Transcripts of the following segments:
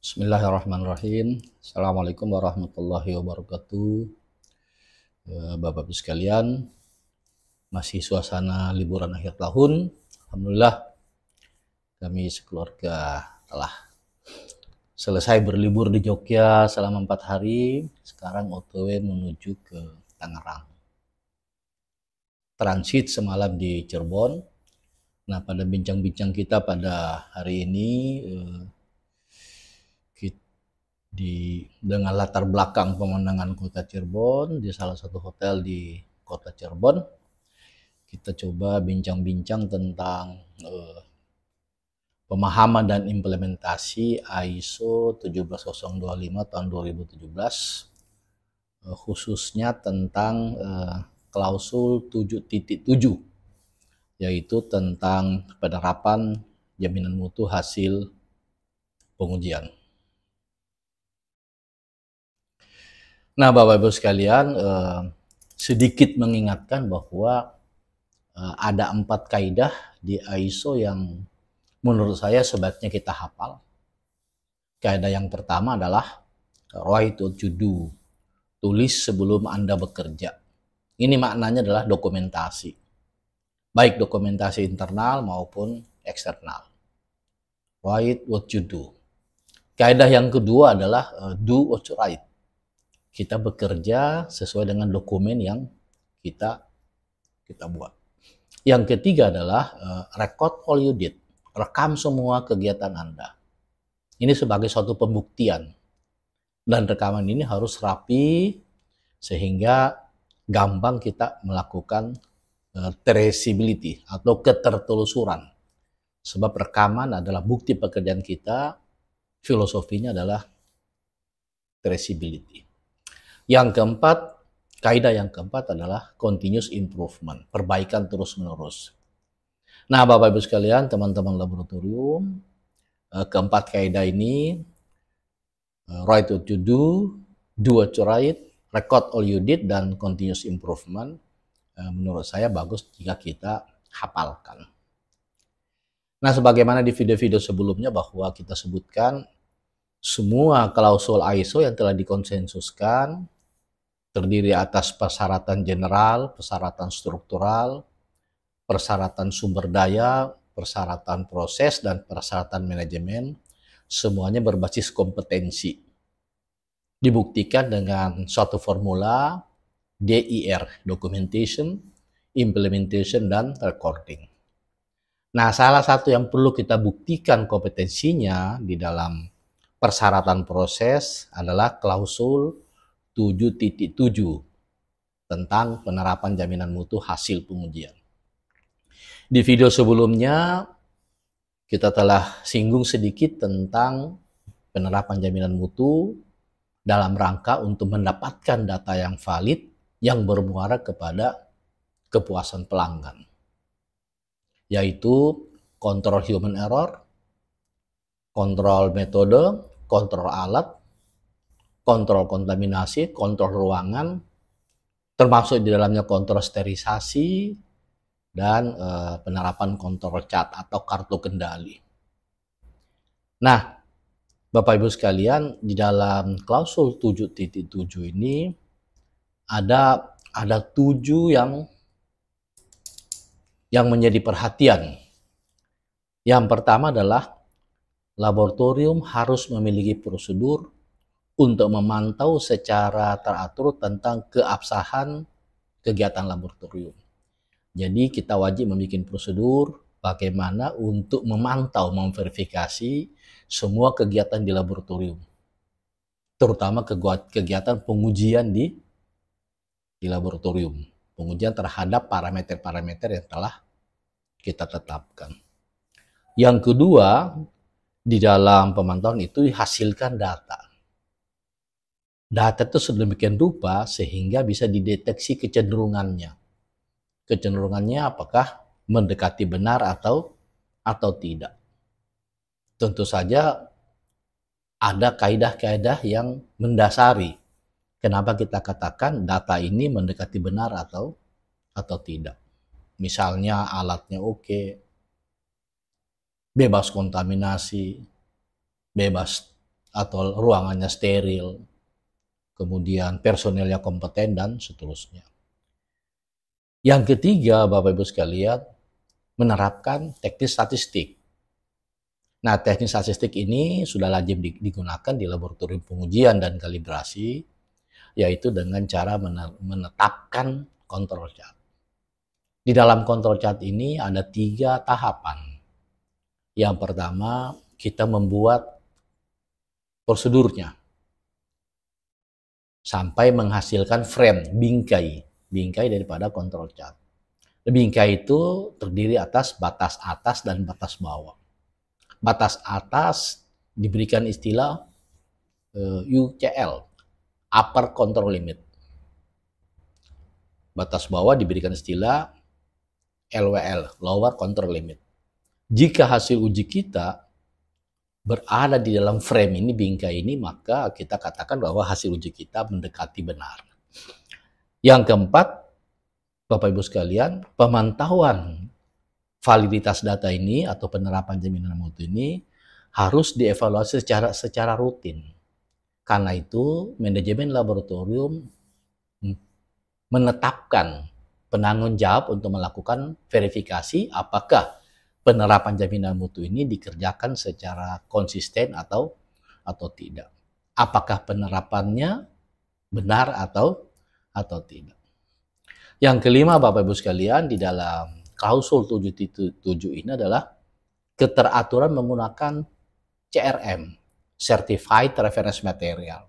Bismillahirrahmanirrahim. Assalamualaikum warahmatullahi wabarakatuh. Bapak Ibu sekalian, masih suasana liburan akhir tahun. Alhamdulillah, kami sekeluarga telah selesai berlibur di Jogja selama 4 hari. Sekarang OTW menuju ke Tangerang. Transit semalam di Cirebon. Nah, pada bincang-bincang kita pada hari ini, dengan latar belakang pemandangan kota Cirebon di salah satu hotel di kota Cirebon, kita coba bincang-bincang tentang pemahaman dan implementasi ISO 17025 tahun 2017, khususnya tentang klausul 7.7, yaitu tentang penerapan jaminan mutu hasil pengujian. Nah, Bapak Ibu sekalian, sedikit mengingatkan bahwa ada 4 kaidah di ISO yang menurut saya sebaiknya kita hafal. Kaidah yang pertama adalah write what you do, tulis sebelum Anda bekerja. Ini maknanya adalah dokumentasi, baik dokumentasi internal maupun eksternal. Write what you do. Kaidah yang kedua adalah do what you write. Kita bekerja sesuai dengan dokumen yang kita buat. Yang ketiga adalah record all you did. Rekam semua kegiatan Anda. Ini sebagai suatu pembuktian. Dan rekaman ini harus rapi sehingga gampang kita melakukan traceability atau ketertelusuran. Sebab rekaman adalah bukti pekerjaan kita, filosofinya adalah traceability. Yang keempat, kaidah yang keempat adalah continuous improvement, perbaikan terus-menerus. Nah, Bapak Ibu sekalian, teman-teman laboratorium, keempat kaidah ini, write what you do what you write, record all you did, dan continuous improvement, menurut saya bagus jika kita hafalkan. Nah, sebagaimana di video-video sebelumnya bahwa kita sebutkan semua klausul ISO yang telah dikonsensuskan terdiri atas persyaratan general, persyaratan struktural, persyaratan sumber daya, persyaratan proses, dan persyaratan manajemen. Semuanya berbasis kompetensi. Dibuktikan dengan suatu formula DIR, Documentation, Implementation, dan Recording. Nah, salah satu yang perlu kita buktikan kompetensinya di dalam persyaratan proses adalah klausul 7.7 tentang penerapan jaminan mutu hasil pengujian. Di video sebelumnya kita telah singgung sedikit tentang penerapan jaminan mutu dalam rangka untuk mendapatkan data yang valid yang bermuara kepada kepuasan pelanggan, yaitu kontrol human error, kontrol metode, kontrol alat, kontrol kontaminasi, kontrol ruangan, termasuk di dalamnya kontrol sterilisasi, dan penerapan kontrol cat atau kartu kendali. Nah, Bapak Ibu sekalian, di dalam klausul 7.7 ini ada 7 yang menjadi perhatian. Yang pertama adalah laboratorium harus memiliki prosedur untuk memantau secara teratur tentang keabsahan kegiatan laboratorium. Jadi kita wajib membuat prosedur bagaimana untuk memantau, memverifikasi semua kegiatan di laboratorium. Terutama kegiatan pengujian di laboratorium. Pengujian terhadap parameter-parameter yang telah kita tetapkan. Yang kedua, di dalam pemantauan itu dihasilkan data. Data itu sedemikian rupa sehingga bisa dideteksi kecenderungannya. Kecenderungannya apakah mendekati benar atau tidak. Tentu saja ada kaidah-kaidah yang mendasari kenapa kita katakan data ini mendekati benar atau tidak. Misalnya alatnya oke, bebas kontaminasi, bebas atau ruangannya steril, kemudian personelnya kompeten, dan seterusnya. Yang ketiga, Bapak Ibu sekalian, menerapkan teknik statistik. Nah, teknik statistik ini sudah lazim digunakan di laboratorium pengujian dan kalibrasi, yaitu dengan cara menetapkan kontrol chart. Di dalam kontrol chart ini ada 3 tahapan. Yang pertama, kita membuat prosedurnya sampai menghasilkan frame, bingkai daripada kontrol chart. Bingkai itu terdiri atas batas atas dan batas bawah. Batas atas diberikan istilah UCL, Upper Control Limit. Batas bawah diberikan istilah LWL, Lower Control Limit. Jika hasil uji kita berada di dalam frame ini, bingkai ini, maka kita katakan bahwa hasil uji kita mendekati benar. Yang keempat, Bapak Ibu sekalian, pemantauan validitas data ini atau penerapan jaminan mutu ini harus dievaluasi secara rutin. Karena itu, manajemen laboratorium menetapkan penanggung jawab untuk melakukan verifikasi apakah penerapan jaminan mutu ini dikerjakan secara konsisten atau tidak. Apakah penerapannya benar atau tidak. Yang kelima, Bapak Ibu sekalian, di dalam klausul 7.7 ini adalah keteraturan menggunakan CRM, Certified Reference Material.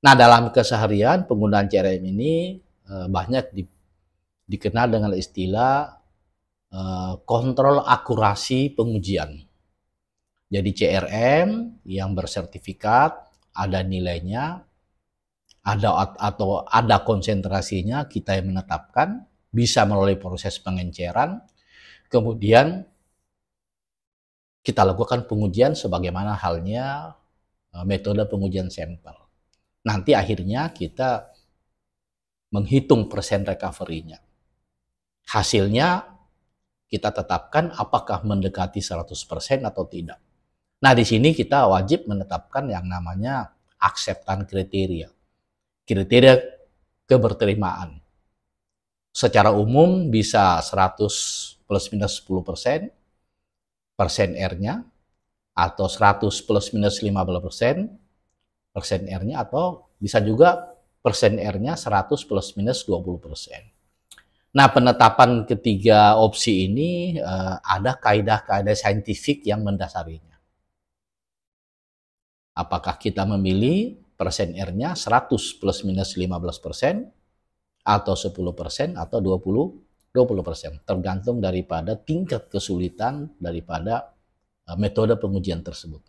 Nah, dalam keseharian penggunaan CRM ini banyak dikenal dengan istilah kontrol akurasi pengujian. Jadi CRM yang bersertifikat, ada nilainya, ada konsentrasinya, kita yang menetapkan, bisa melalui proses pengenceran, kemudian kita lakukan pengujian sebagaimana halnya metode pengujian sampel. Nanti akhirnya kita menghitung persen recovery-nya. Hasilnya kita tetapkan apakah mendekati 100% atau tidak. Nah, di sini kita wajib menetapkan yang namanya acceptance kriteria. Kriteria keberterimaan. Secara umum bisa 100 plus minus 10%, persen R-nya, atau 100 plus minus 15%, persen R-nya, atau bisa juga persen R-nya 100 plus minus 20%. Nah, penetapan ketiga opsi ini ada kaidah-kaidah saintifik yang mendasarinya. Apakah kita memilih persen R-nya 100 plus minus 15%, atau 10%, atau 20%, tergantung daripada tingkat kesulitan daripada metode pengujian tersebut.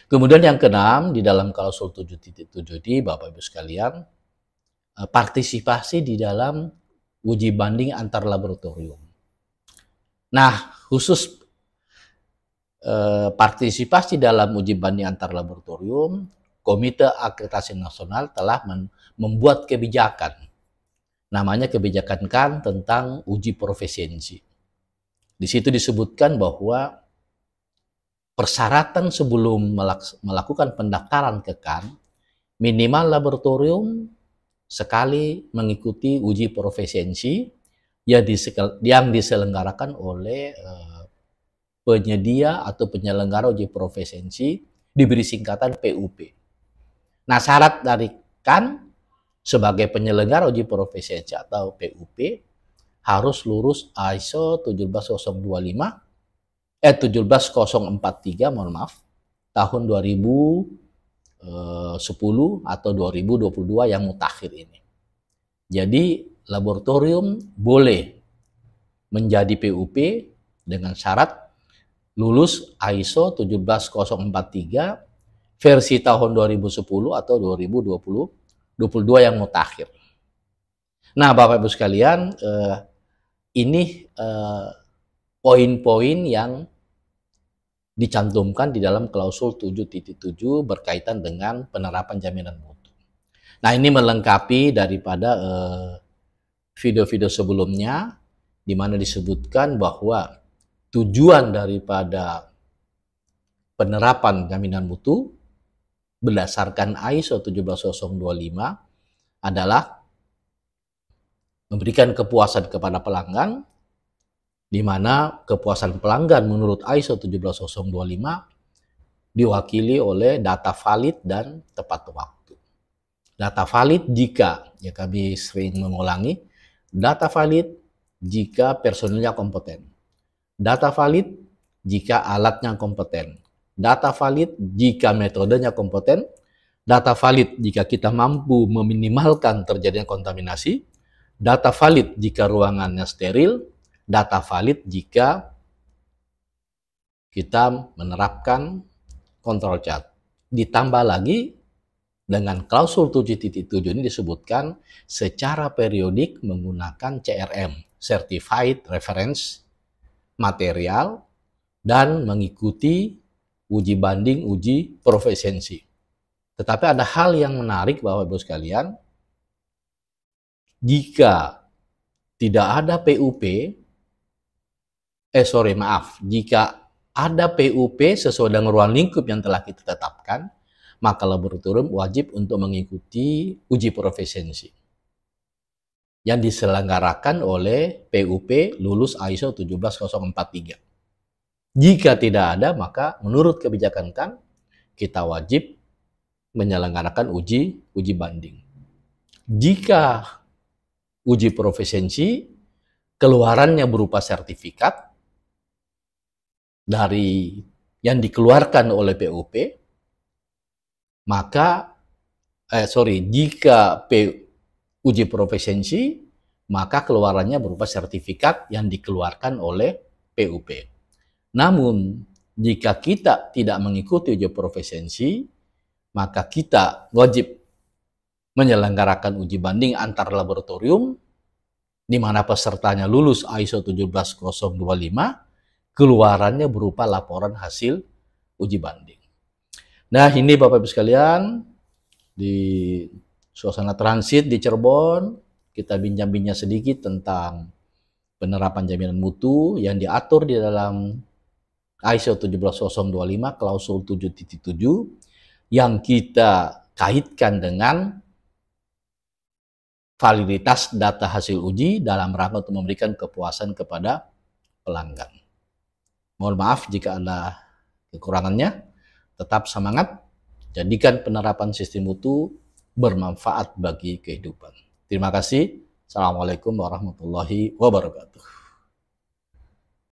Kemudian yang keenam, di dalam klausul 7.7 ini, Bapak Ibu sekalian, partisipasi di dalam uji banding antar laboratorium. Nah, khusus partisipasi dalam uji banding antar laboratorium, Komite Akreditasi Nasional telah membuat kebijakan. Namanya kebijakan KAN tentang uji profesiensi. Di situ disebutkan bahwa persyaratan sebelum melakukan pendaftaran ke KAN, minimal laboratorium sekali mengikuti uji profesiensi yang diselenggarakan oleh penyedia atau penyelenggara uji profesiensi, diberi singkatan PUP. Nah, syarat dari KAN sebagai penyelenggara uji profesiensi atau PUP harus lulus ISO 17043 tahun 2010 atau 2022 yang mutakhir ini. Jadi laboratorium boleh menjadi PUP dengan syarat lulus ISO 17043 versi tahun 2010 atau 2022 yang mutakhir. Nah, Bapak Ibu sekalian, ini poin-poin yang dicantumkan di dalam klausul 7.7 berkaitan dengan penerapan jaminan mutu. Nah, ini melengkapi daripada video-video sebelumnya, di mana disebutkan bahwa tujuan daripada penerapan jaminan mutu berdasarkan ISO 17025 adalah memberikan kepuasan kepada pelanggan, di mana kepuasan pelanggan menurut ISO 17025 diwakili oleh data valid dan tepat waktu. Data valid jika, ya kami sering mengulangi, data valid jika personilnya kompeten. Data valid jika alatnya kompeten. Data valid jika metodenya kompeten. Data valid jika kita mampu meminimalkan terjadinya kontaminasi. Data valid jika ruangannya steril. Data valid jika kita menerapkan kontrol cat. Ditambah lagi dengan klausul 7.7 ini disebutkan secara periodik menggunakan CRM, Certified Reference Material, dan mengikuti uji banding, uji profesiensi. Tetapi ada hal yang menarik Bapak Ibu sekalian, jika tidak ada PUP, jika ada PUP sesuai dengan ruang lingkup yang telah kita tetapkan, maka laboratorium wajib untuk mengikuti uji profesiensi yang diselenggarakan oleh PUP lulus ISO 17043. Jika tidak ada, maka menurut kebijakan KAN, kita wajib menyelenggarakan uji banding. Jika uji profesiensi, keluarannya berupa sertifikat dari yang dikeluarkan oleh PUP, maka jika uji profesiensi, maka keluarannya berupa sertifikat yang dikeluarkan oleh PUP. Namun, jika kita tidak mengikuti uji profesiensi, maka kita wajib menyelenggarakan uji banding antar laboratorium, di mana pesertanya lulus ISO 17025, keluarannya berupa laporan hasil uji banding. Nah, ini Bapak Ibu sekalian, di suasana transit di Cirebon, kita bincang-bincang sedikit tentang penerapan jaminan mutu yang diatur di dalam ISO 17025 klausul 7.7 yang kita kaitkan dengan validitas data hasil uji dalam rangka untuk memberikan kepuasan kepada pelanggan. Mohon maaf jika ada kekurangannya. Tetap semangat, jadikan penerapan sistem mutu bermanfaat bagi kehidupan. Terima kasih. Assalamualaikum warahmatullahi wabarakatuh.